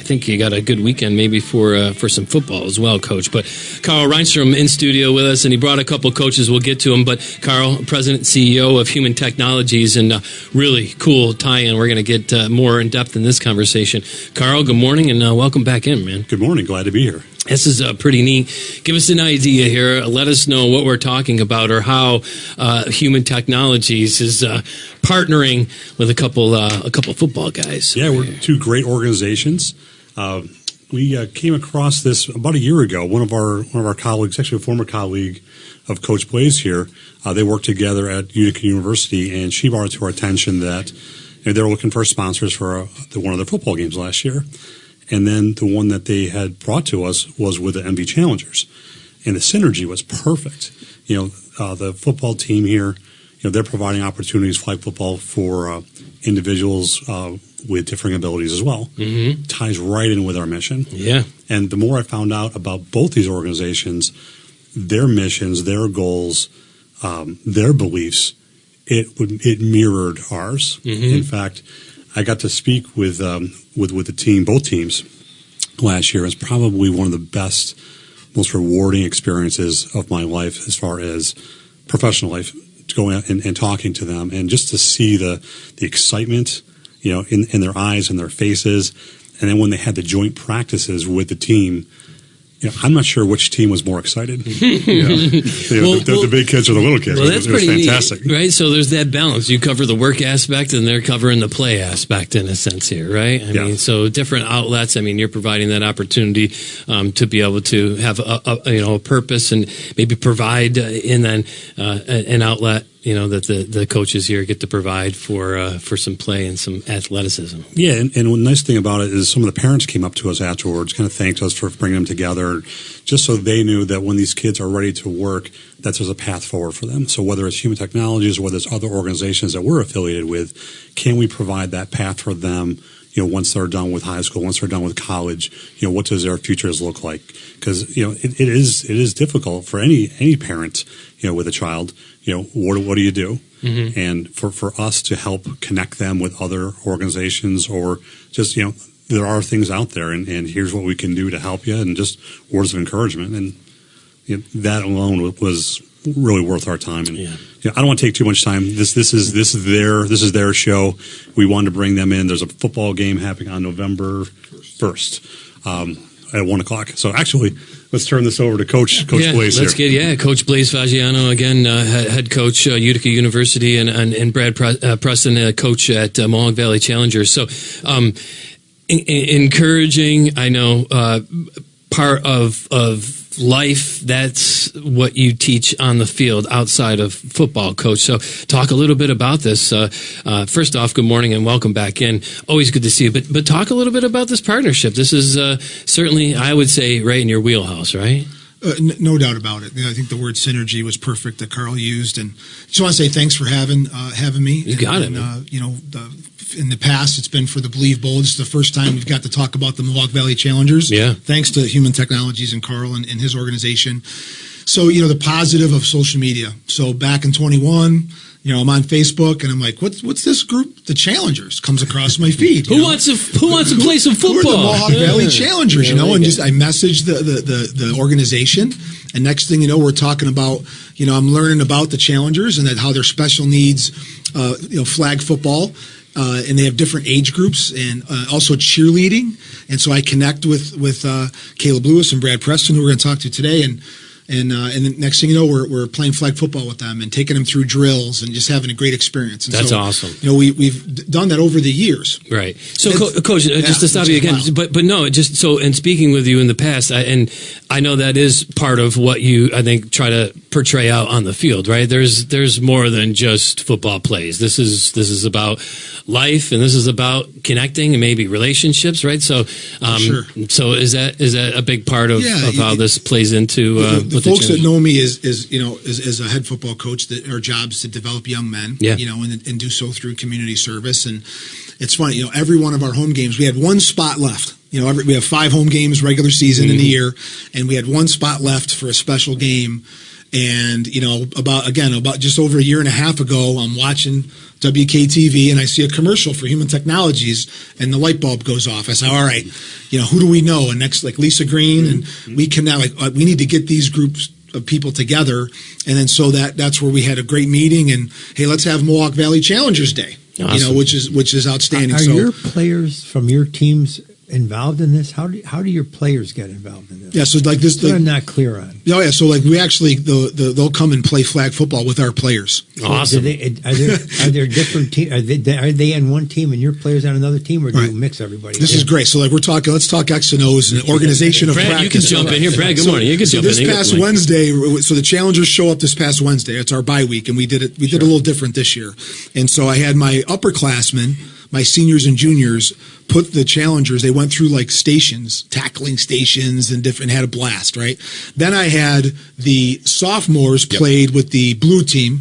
I think you got a good weekend maybe for some football as well, Coach. But Carl Reinstrom in studio with us, and he brought a couple coaches. We'll get to them. But Carl, President and CEO of Human Technologies, and really cool tie-in. We're going to get more in depth in this conversation. Carl, good morning, and welcome back in, man. Good morning. Glad to be here. This is pretty neat. Give us an idea here. Let us know what we're talking about, or how Human Technologies is partnering with a couple football guys. Yeah, we're two great organizations. We came across this about a year ago. One of our colleagues, actually a former colleague of Coach Blaze here, they worked together at Utica University, and she brought it to our attention that they were looking for sponsors for one of their football games last year. And then the one that they had brought to us was with the MV Challengers, and the synergy was perfect. The football team here, they're providing opportunities, flag football, for individuals with differing abilities as well. Mm-hmm. Ties right in with our mission. Yeah. And the more I found out about both these organizations, their missions, their goals, their beliefs, it mirrored ours. Mm-hmm. In fact, I got to speak with the team, both teams, last year. It's probably one of the best, most rewarding experiences of my life as far as professional life, going out and talking to them, and just to see the excitement, in their eyes and their faces. And then when they had the joint practices with the team, I'm not sure which team was more excited. The big kids or the little kids. Well, that's it was pretty fantastic. Neat, right? So there's that balance. You cover the work aspect, and they're covering the play aspect in a sense here, right? I mean, so different outlets. I mean, you're providing that opportunity to be able to have a purpose, and maybe provide and then an outlet. That the coaches here get to provide for some play and some athleticism. Yeah, and the nice thing about it is some of the parents came up to us afterwards, kind of thanked us for bringing them together, just so they knew that when these kids are ready to work, that there's a path forward for them. So whether it's Human Technologies or whether it's other organizations that we're affiliated with, can we provide that path for them? Once they're done with high school, once they're done with college, what does their futures look like? Because it is difficult for any parent, with a child. What do you do? Mm-hmm. And for us to help connect them with other organizations, or just there are things out there, and here's what we can do to help you, and just words of encouragement, and that alone was really worth our time. And I don't want to take too much time. This is their show. We wanted to bring them in. There's a football game happening on November 1st at 1:00. So actually, let's turn this over to Coach Blaze here. Let's get Coach Blaze Fagiano again, head coach Utica University, and Brad Preston, coach at Mohawk Valley Challengers. So encouraging. I know part of life, that's what you teach on the field outside of football, Coach. So talk a little bit about this. First off, good morning and welcome back in. Always good to see you. But talk a little bit about this partnership. This is certainly, I would say, right in your wheelhouse, right? No doubt about it. I think the word synergy was perfect that Carl used, and just want to say thanks for having me. You got it. In the past, it's been for the Believe Bowl. This is the first time we've got to talk about the Mohawk Valley Challengers. Yeah. Thanks to Human Technologies and Carl and his organization. So, the positive of social media. So back in 21, I'm on Facebook, and I'm like, what's this group? The Challengers comes across my feed. Who wants to play some football? We're the Mohawk Valley Challengers, and I messaged the organization, and next thing you know, we're talking about, I'm learning about the Challengers and how their special needs, flag football. And they have different age groups, and also cheerleading. And so I connect with Caleb Lewis and Brad Preston, who we're going to talk to today, and the next thing you know, we're playing flag football with them and taking them through drills and just having a great experience. And that's awesome. We've done that over the years. Right. So, Coach, just to stop you again, but no, just so, and speaking with you in the past, and I know that is part of what you, I think, try to portray out on the field, right? There's more than just football plays. This is about life, and this is about connecting and maybe relationships, right? So, sure. So is that a big part of how this plays into the folks that know me as a head football coach, that our job is to develop young men, and do so through community service. And it's funny, every one of our home games, we had one spot left. We have 5 home games regular season in the year, and we had one spot left for a special game. And, about just over a year and a half ago, I'm watching WKTV and I see a commercial for Human Technologies and the light bulb goes off. I say, all right, who do we know? And next, like Lisa Green, and we can now, we need to get these groups of people together. And then so that's where we had a great meeting and, hey, let's have Mohawk Valley Challengers Day, awesome. which is outstanding. Are your players from your teams involved in this? How do your players get involved in this? Yeah, so like this, I'm not clear on. Oh yeah, so like we actually they'll come and play flag football with our players. Awesome. Are there different teams? Are they on one team and your players on another team, or do you mix everybody? This is great. So like let's talk X and O's and organization of Brad, practice. you can jump in here. Brad, good morning. You can jump in. This past Wednesday, so the Challengers show up this past Wednesday. It's our bye week, and we did a little different this year. And so I had my upperclassmen, my seniors and juniors, put the Challengers, they went through like stations, tackling stations and had a blast, right? Then I had the sophomores played with the blue team,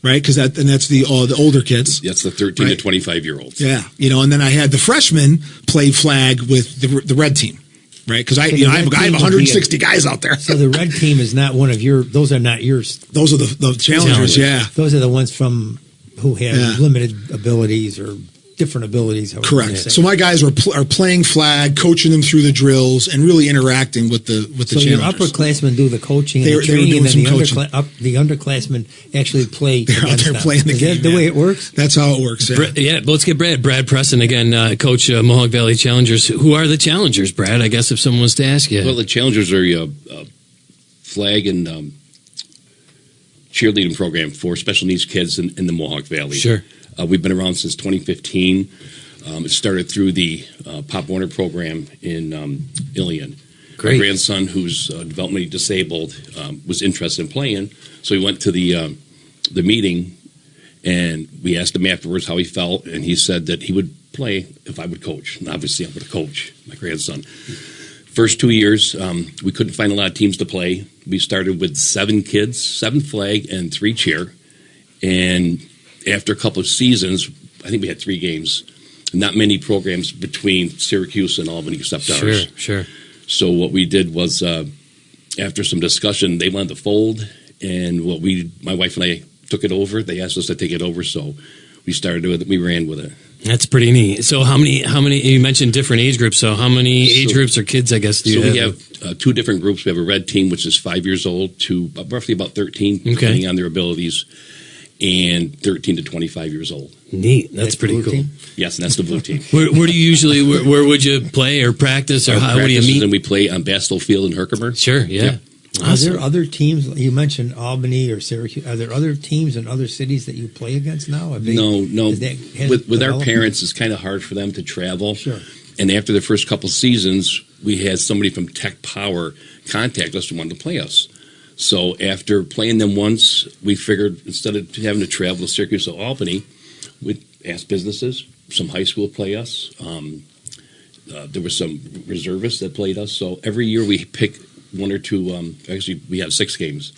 right? Because that's the older kids. That's the 13 to 25-year-olds. Yeah, and then I had the freshmen play flag with the red team, right? Because I have 160 guys out there. So the red team is not one of your. Those are not yours. Those are the Challengers. Yeah, those are the ones from who have limited abilities or different abilities. Correct. So my guys are playing flag, coaching them through the drills, and really interacting with the Challengers. Challengers. So your upperclassmen do the coaching and the training, and then the underclassmen actually play. They're out there playing the game. Is that the way it works? That's how it works. Yeah. Let's get Brad Preston again, coach Mohawk Valley Challengers. Who are the Challengers, Brad? I guess if someone was to ask you. Well, the Challengers are flag and cheerleading program for special needs kids in the Mohawk Valley. Sure. We've been around since 2015. It started through the Pop Warner program in Ilion. Great. My grandson, who's developmentally disabled, was interested in playing, so he went to the meeting, and we asked him afterwards how he felt, and he said that he would play if I would coach. And obviously, I'm going to coach my grandson. First 2 years, we couldn't find a lot of teams to play. We started with 7 kids, 7 flag, and 3 cheer, and after a couple of seasons, I think we had 3 games. Not many programs between Syracuse and Albany except ours. Sure. So what we did was, after some discussion, they wanted to fold, and my wife and I took it over. They asked us to take it over, so we started with it. We ran with it. That's pretty neat. So how many? You mentioned different age groups. So how many age groups or kids, I guess, do you have? So we have 2 different groups. We have a red team, which is 5 years old to roughly about 13, depending on their abilities, and 13 to 25 years old. Neat. That's pretty cool. Team? Yes, and that's the blue team. Where do you usually? Where would you play or practice, or what do you meet? And we play on Bastel Field in Herkimer. Sure. Yeah. Awesome. Are there other teams? You mentioned Albany or Syracuse. Are there other teams in other cities that you play against now? No. With our parents, it's kind of hard for them to travel. Sure. And after the first couple seasons, we had somebody from Tech Power contact us and wanted to play us. So after playing them once, we figured instead of having to travel to Syracuse or Albany, we'd ask businesses, some high school play us. There were some reservists that played us. So every year we pick 1 or 2. Actually, we have 6 games.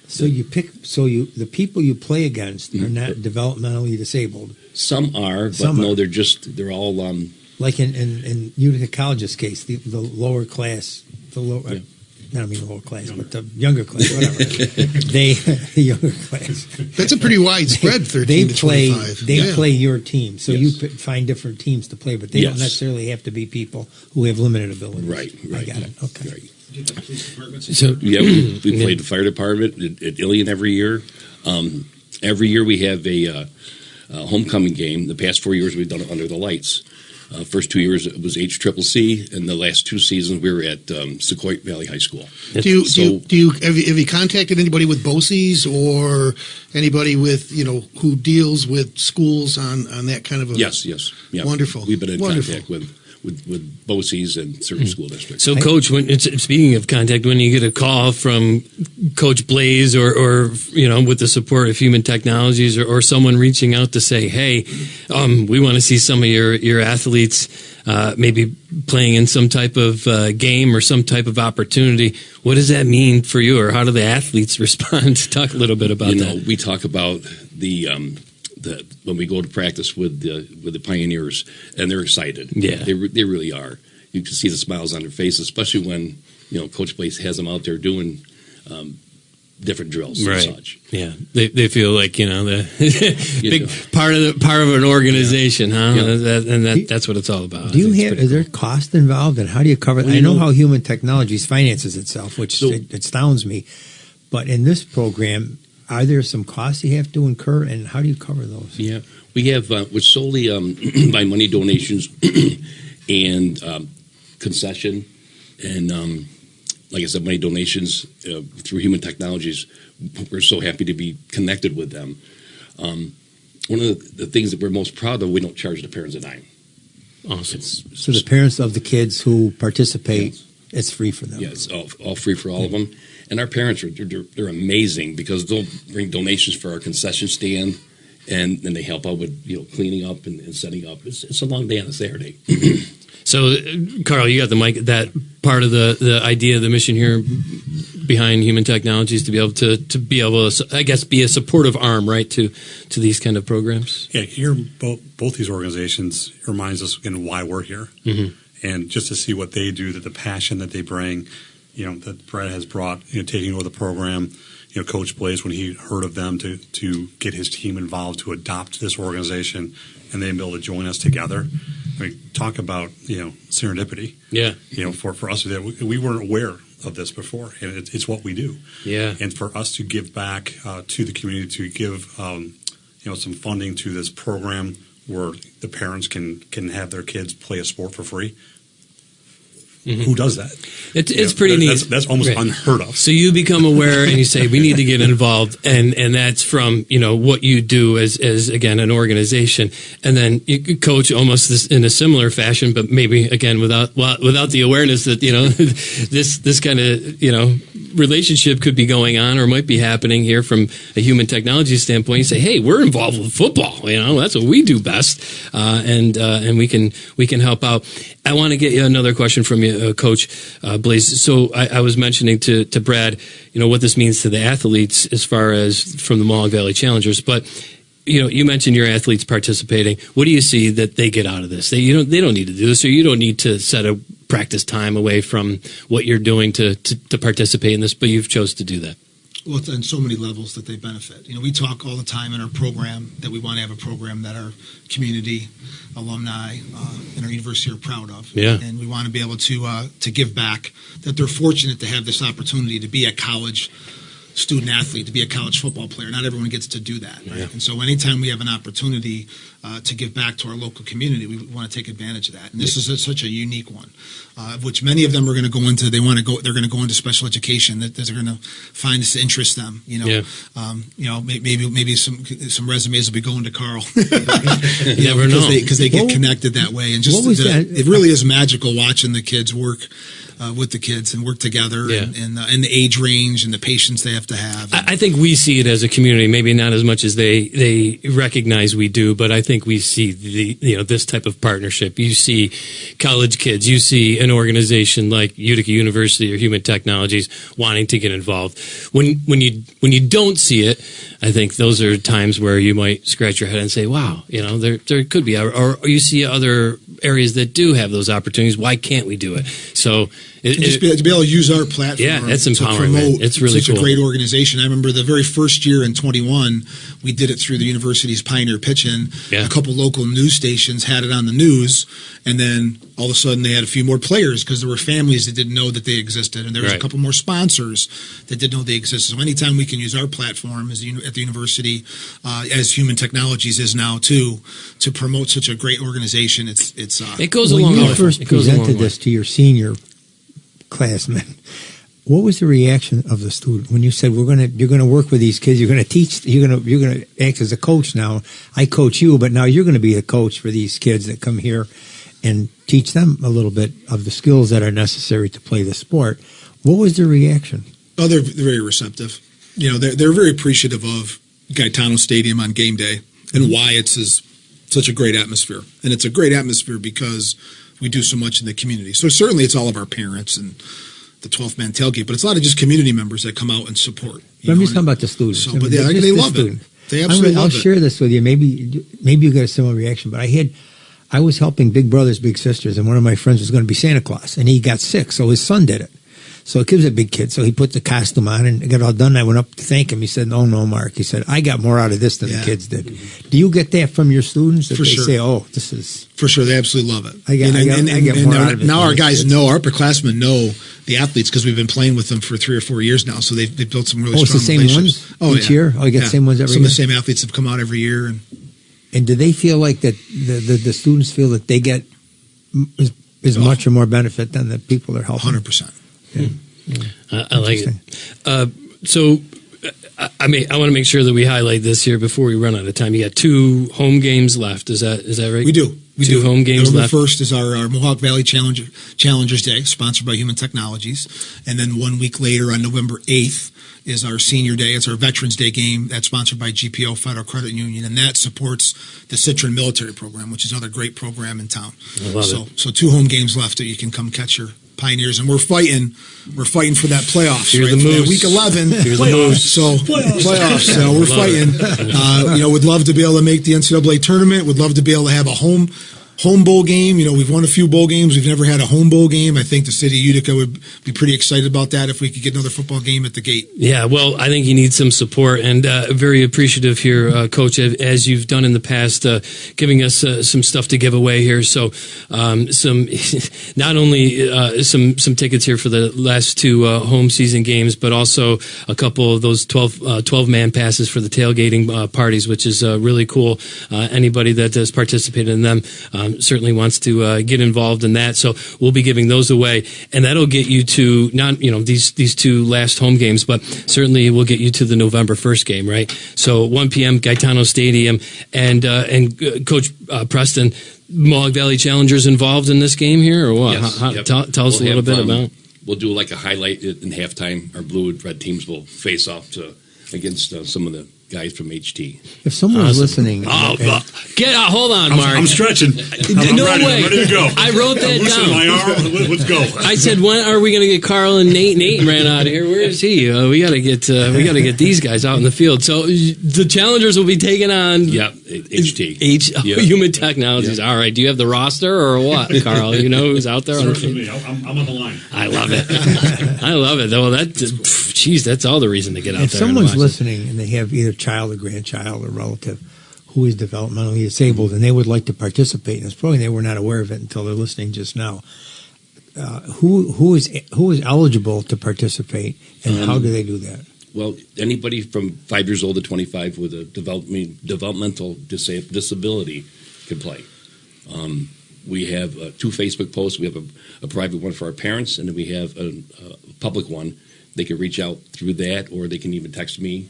So you pick. So the people you play against are not developmentally disabled. Some are, but no, they're all. Like in Utica College's case, the lower class, I mean lower class, but the younger class, whatever. The younger class. That's a pretty wide spread, 13 to 25. They play your team, so you find different teams to play, but they don't necessarily have to be people who have limited abilities. Right. I got it. Okay. Right. So we played the fire department at Ilion every year. Every year we have a homecoming game. The past 4 years we've done it under the lights. First 2 years it was HCCC, and the last 2 seasons we were at Sequoia Valley High School. Have you contacted anybody with BOCES or anybody with who deals with schools on that kind of a? Yes. Yeah. Wonderful. We've been in contact with BOCES and certain school districts. So, Coach, speaking of contact, when you get a call from Coach Blaze or with the support of Human Technologies or someone reaching out to say, hey, we want to see some of your athletes maybe playing in some type of game or some type of opportunity, what does that mean for you, or how do the athletes respond? Talk a little bit about that. We talk about the when we go to practice with the Pioneers, and they're excited. Yeah, they really are. You can see the smiles on their faces, especially when Coach Blaze has them out there doing different drills Right. and such. Yeah, they feel like the big know. part of an organization, huh? Yeah. That's what it's all about. Do you I think it's have? pretty Is there cost involved, and how do you cover it? Well, I you know know- how human technologies finances itself, which So- it astounds me. But in this program, are there some costs you have to incur, and how do you cover those? Yeah, we have we're solely by money donations and concession, and like I said, money donations through Human Technologies. We're so happy to be connected with them. One of the things that we're most proud of, we don't charge the parents a dime. awesome. So the parents of the kids who participate, it's free for them. Yeah, it's all free for all of them. And our parents they're amazing because they'll bring donations for our concession stand, and then they help out with cleaning up and setting up. It's a long day on a Saturday. So, Carl, you got the mic. That part of the idea, the mission here behind Human Technologies, to be able to I guess, be a supportive arm, right, to these kind of programs. Yeah, here both these organizations reminds us again why we're here, and just to see what they do, that the passion that they bring, that Brad has brought, taking over the program. Coach Blaze, when he heard of them, to get his team involved, to adopt this organization, and then be able to join us together. I mean, talk about serendipity. Yeah, For us, that we weren't aware of this before, and it's what we do. yeah. And for us to give back to the community, to give some funding to this program where the parents can have their kids play a sport for free. Who does that? It's pretty neat. That's almost Right. unheard of. So you become aware and you say, we need to get involved. And that's from, what you do as again, an organization. And then you coach almost this in a similar fashion, but maybe again, without the awareness that, this kind of, relationship could be going on or might be happening here from a human technology standpoint. You say, hey, we're involved with football. That's what we do best. And we can help out. I want to get you another question from you, Coach Blaze. So I was mentioning to Brad, what this means to the athletes as far as from the Mohawk Valley Challengers, but you mentioned your athletes participating. What do you see that they get out of this? They don't need to do this, or you don't need to set a practice time away from what you're doing to participate in this, but you've chose to do that. Well, it's on so many levels that they benefit. We talk all the time in our program that we want to have a program that our community, alumni, and our university are proud of. Yeah. And we want to be able to give back, that they're fortunate to have this opportunity to be a college student athlete, to be a college football player. Not everyone gets to do that, right? Yeah. And so anytime we have an opportunity to give back to our local community, we want to take advantage of that. And this is such a unique one, of which many of them are going to go into. They're going to go into special education. That they're going to find this to interest them. Yeah. Maybe some resumes will be going to Carl. You never know. Because they get connected that way, and just What was that? it really is magical watching the kids work. With the kids and work together, Yeah. and the age range and the patience they have to have. I think we see it as a community, maybe not as much as they recognize we do, but I think we see this type of partnership. You see college kids, you see an organization like Utica University or Human Technologies wanting to get involved. When you don't see it, I think those are times where you might scratch your head and say, "Wow, there could be," or you see other areas that do have those opportunities. Why can't we do it? So. And just to be able to use our platform, Yeah, that's empowering, to promote man. It's really such cool. a great organization. I remember the very first year in 21, we did it through the university's Pioneer Pitch-In. Yeah. A couple local news stations had it on the news, and then all of a sudden they had a few more players because there were families that didn't know that they existed, and there was Right. a couple more sponsors that didn't know they existed. So anytime we can use our platform at the university, as Human Technologies is now too, to promote such a great organization, It goes When along. you first presented this to your senior classmen, what was the reaction of the student when you said you're gonna work with these kids, you're gonna teach, you're gonna act as a coach now? I coach you, but now you're gonna be a coach for these kids that come here and teach them a little bit of the skills that are necessary to play the sport. What was the reaction? Oh, they're very receptive. They're very appreciative of Gaetano Stadium on game day and why it's such a great atmosphere. And it's a great atmosphere because we do so much in the community. So certainly it's all of our parents and the 12th man tailgate, but it's a lot of just community members that come out and support. I'm just talking about the students. So, but they love it. They absolutely I'll love it. share this with you. Maybe you get a similar reaction, but I was helping Big Brothers Big Sisters, and one of my friends was going to be Santa Claus, and he got sick, so his son did it. So the kid was a big kid, so he put the costume on and got all done. I went up to thank him. He said, "No, Mark." He said, "I got more out of this than the kids did." Do you get that from your students? That For they sure. say, "Oh, this is." For sure, they absolutely love it. I get more out of it now than our the guys kids. know, our upperclassmen know the athletes because we've been playing with them for 3 or 4 years now. So they've built some really Oh, it's strong the same relationships. ones each year? Oh, you get the same ones every Some year? of the same athletes have come out every year. And do they feel like that the students feel that they get as much or more benefit than the people they're helping? 100%. I like it. So, I want to make sure that we highlight this here before we run out of time. You got 2 home games left. Is that right? We do. We Two do. home games November left. 1st is our Mohawk Valley Challengers Day, sponsored by Human Technologies. And then 1 week later, on November 8th, is our Senior Day. It's our Veterans Day game. That's sponsored by GPO Federal Credit Union, and that supports the Citron Military Program, which is another great program in town. I love it. So 2 home games left that you can come catch your Pioneers, and we're fighting for that playoffs. Fear the right? Moose. Week 11, Fear the playoffs. Moose. So playoffs. So we're Love fighting. it. Would love to be able to make the NCAA tournament. Would love to be able to have a home bowl game. We've won a few bowl games. We've never had a home bowl game. I think the city of Utica would be pretty excited about that if we could get another football game at the gate. Yeah, well, I think you need some support, and very appreciative here, Coach, as you've done in the past, giving us some stuff to give away here. So, some not only some tickets here for the last 2 home season games, but also a couple of those 12-man passes for the tailgating parties, which is really cool. Anybody that has participated in them certainly wants to get involved in that. So we'll be giving those away, and that'll get you to not these 2 last home games, but certainly will get you to the November 1st game, right? So 1 p.m. Gaetano Stadium, and Coach Preston, Mohawk Valley Challengers involved in this game here, or what? Yes, yep. Tell us a little bit about. We'll do like a highlight in halftime. Our blue and red teams will face off against some of the guys from HT. If someone was listening, Get out! Hold on, Mark. I'm stretching. No I'm way. ready to go. I wrote that I'm loosening down. my arm. Let's go. I said, when are we going to get Carl and Nate? Nate ran out of here. Where is he? We got to get these guys out in the field. So the Challengers will be taking on HT. Human Technologies. All right. Do you have the roster or what, Carl? You know who's out there on the Search for field? me. I'm on the line. I love it. I love it. Well, that's all the reason to get out if there. And someone's watch it. listening and they have either child or grandchild or relative who is developmentally disabled and they would like to participate in this program, they were not aware of it until they're listening just now. Who is eligible to participate, and how do they do that? Well, anybody from 5 years old to 25 with a developmental disability can play. We have 2 Facebook posts. We have a private one for our parents, and then we have a public one. They can reach out through that, or they can even text me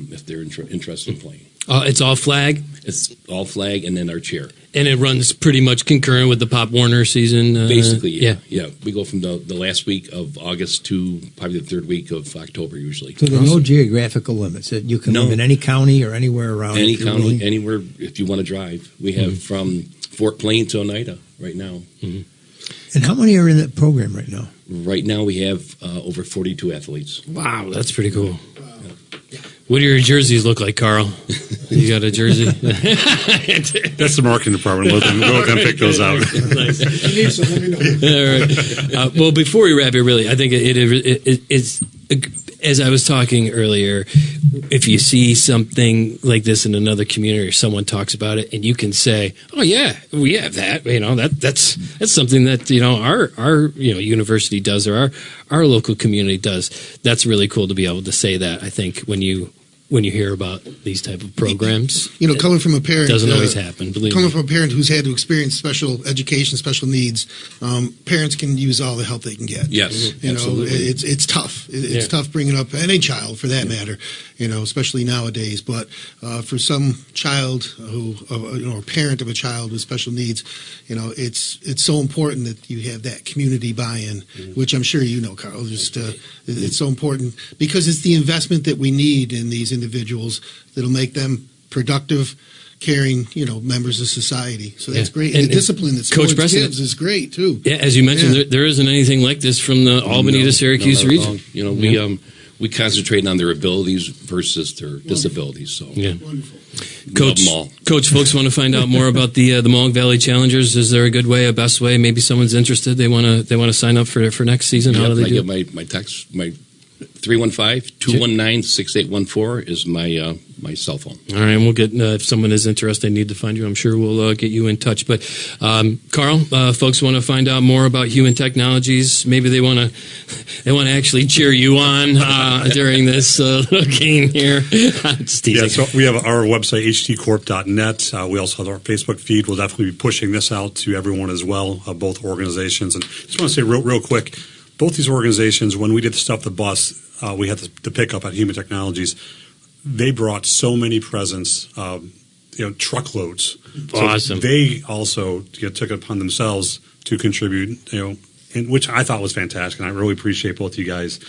if they're interested in playing. It's all flag, It's all flag, and then our chair. and it runs pretty much concurrent with the Pop Warner season. Basically, yeah. We go from the last week of August to probably the 3rd week of October usually. So there are no geographical limits. That you can No. live in any county or anywhere around. Any if you're county, willing. anywhere if you want to drive. We have from Fort Plain to Oneida right now. And how many are in that program right now? Right now we have over 42 athletes. Wow, that's pretty cool. What do your jerseys look like, Carl? You got a jersey? That's the marketing department. Let them pick those out. Nice. If you need some, let me know. All right. Well, before we wrap it, really, I think it's as I was talking earlier, if you see something like this in another community or someone talks about it, and you can say, "Oh yeah, we have that," that's something that our university does, or our local community does. That's really cool to be able to say that. I think when you hear about these type of programs, Coming from a parent, it doesn't always happen. Believe coming me. from a parent who's had to experience special education, special needs, parents can use all the help they can get. Yes, absolutely. It's tough. It's tough bringing up any child, for that matter. Especially nowadays. But for some child who, or parent of a child with special needs, it's so important that you have that community buy-in, which I'm sure Carl. It's so important because it's the investment that we need in these individuals that'll make them productive, caring, members of society. So that's great. And the discipline that Coach sports Preston, gives is great too. Yeah, as you mentioned, there isn't anything like this from the Albany to Syracuse not at region. all. We concentrate on their abilities versus their disabilities. So Yeah. Wonderful. Coach, Love 'em all. Coach, folks want to find out more about the Mohawk Valley Challengers. Is there a good way, a best way? Maybe someone's interested. They want to sign up for next season. How do they do? I get my text, my 315-219-6814 is my cell phone. All right, and we'll get if someone is interested, need to find you. I'm sure we'll get you in touch. But Carl, folks want to find out more about Human Technologies. Maybe they want to actually cheer you on during this game here. Just teasing. Yeah, so we have our website, htcorp.net. We also have our Facebook feed. We'll definitely be pushing this out to everyone as well, both organizations. And just want to say real quick, both these organizations, when we did the Stuff the Bus, we had the pickup at Human Technologies. They brought so many presents, truckloads. Awesome. So they also took it upon themselves to contribute, which I thought was fantastic. And I really appreciate both you guys,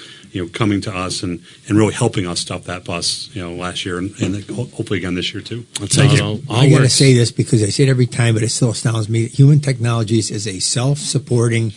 coming to us and really helping us stuff that bus, last year and hopefully again this year too. Thank you. I got to say this because I say it every time, but it still astounds me. Human Technologies is a self-supporting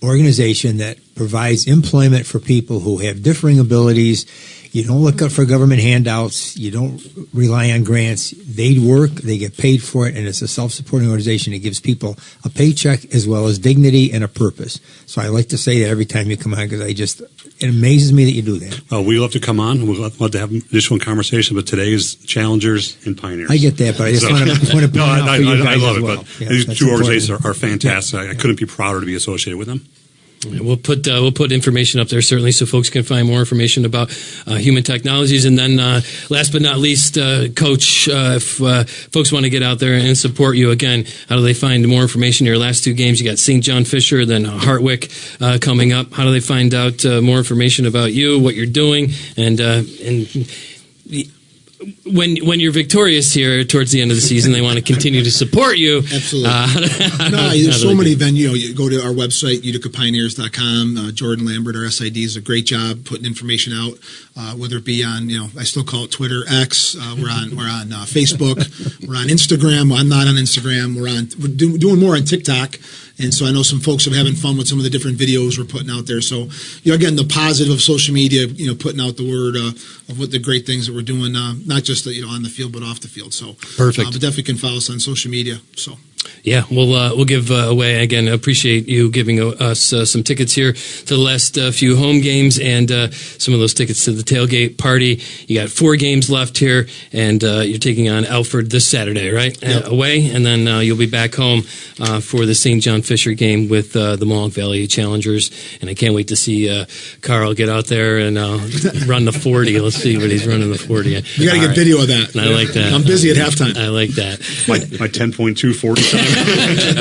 organization that provides employment for people who have differing abilities. You don't look up for government handouts. You don't rely on grants. They work, they get paid for it, and it's a self-supporting organization. It gives people a paycheck as well as dignity and a purpose. So I like to say that every time you come on because it amazes me that you do that. We love to come on. We'd love to have additional conversation, but today's Challengers and Pioneers. I get that, but I just want to point No, out for you guys I love as it, well. but Yeah, these that's two important. organizations are fantastic. I couldn't be prouder to be associated with them. We'll put information up there certainly so folks can find more information about Human Technologies. And then last but not least, Coach, if folks want to get out there and support you again, how do they find more information? Your last two games, you got St. John Fisher, then Hartwick coming up. How do they find out more information about you, what you're doing, and when you're victorious here towards the end of the season, they want to continue to support you. Absolutely. There's so many venues. You go to our website, uticapioneers.com. Jordan Lambert, our SID, does a great job putting information out, whether it be on, I still call it Twitter, X. We're on Facebook. We're on Instagram. I'm not on Instagram. We're doing more on TikTok. And so I know some folks are having fun with some of the different videos we're putting out there. So, again, the positive of social media, putting out the word of what the great things that we're doing, not just on the field, but off the field. So perfect. But definitely can follow us on social media. So. Yeah, we'll give away again. Appreciate you giving us some tickets here to the last few home games and some of those tickets to the tailgate party. You got 4 games left here, and you're taking on Alfred this Saturday, right? Yep. Away, and then you'll be back home for the St. John Fisher game with the Mohawk Valley Challengers. And I can't wait to see Carl get out there and run the 40. Let's see what he's running the 40 at. We got to get video of that. I like that. I'm busy at halftime. I like that. My 10.2 40 time.